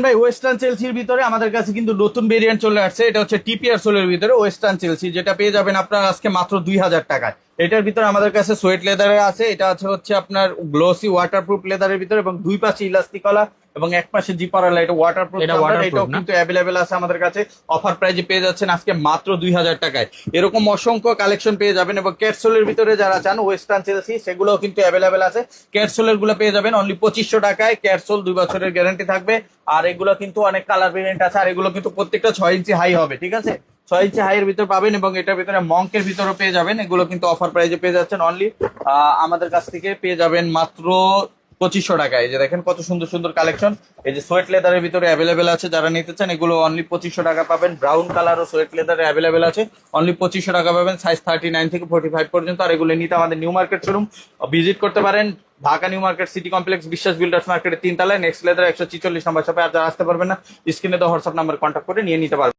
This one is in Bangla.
ভাই ওয়েস্টার্ন চেলসির ভিতরে আমাদের কাছে কিন্তু নতুন ভেরিয়েন্ট চলে আসছে। এটা হচ্ছে টিপিআর সোলের ভিতরে ওয়েস্টার্ন চেলসি, যেটা পেয়ে যাবেন আপনার আজকে মাত্র 2000 টাকায়। এটার ভিতরে আমাদের কাছে সোয়েট লেদারের আছে, এটা আছে হচ্ছে আপনার গ্লোসি ওয়াটারপ্রুফ লেদারের ভিতরে, এবং দুই পাশে ইলাস্টিক ওয়ালা এবং এক পাশে জিপার ওয়ালা। এটা ওয়াটারপ্রুফ, এটা ওয়াটারপ্রুফ এটাও না? কিন্তু অ্যাভেলেবেল আছে আমাদের কাছে। অফার প্রাইজে পেয়ে যাচ্ছেন আজকে মাত্র 2000 টাকায়। এরকম অসংখ্য কালেকশন পেয়ে যাবেন। এবং ক্যাটসোলের ভিতরে যারা চান ওয়েস্টার্ন চেলসি, সেগুলোও কিন্তু অ্যাভেলেবেল আছে। ক্যাটসোলের গুলো পেয়ে যাবেন অনলি 2500 টাকায়। ক্যাটসোল 2 বছরের গ্যারান্টি থাকবে। আর এগুলো কিন্তু অনেক কালার ভেরিয়েন্ট আছে, আর এগুলো কিন্তু প্রত্যেকটা 6 ইঞ্চি হাই হবে, ঠিক আছে? 6 ইঞ্চি হাইয়ের ভিতর পাবেন, এবং এটার ভিতরে মঙ্কের ভিতরে পেয়ে যাবেন। এগুলো কিন্তু অফার প্রাইজে পেয়ে যাচ্ছেন অনলি আমাদের কাছ থেকে পেয়ে যাবেন মাত্র 2500 টাকায়। এই যে দেখেন কত সুন্দর সুন্দর কালেকশন। এই যে সোয়েট লেদারের ভিতরে অ্যাভেলেবেল আছে, যারা নিতে চান এগুলো অনলি 2500 টাকা পাবেন। ব্রাউন কালার ও সোয়েট লেদারে অ্যাভেলেবেল আছে, অনলি 2500 টাকা পাবেন। সাইজ 39 থেকে 45 পর্যন্ত। আর এগুলো নিতে আমাদের নিউ মার্কেট শোরুম ভিজিট করতে পারেন। Dhaka new market city complex বিশ্বাস বিল্ডার্স মার্কেটের 3 তলায় নেক্সট লেদার 146 নম্বর শপে। আর যারা আসতে পারবেন না, স্ক্রিনে তো হোয়াটসঅ্যাপ নাম্বার কন্ট্যাক্ট করে নিয়ে নিতে পারবেন।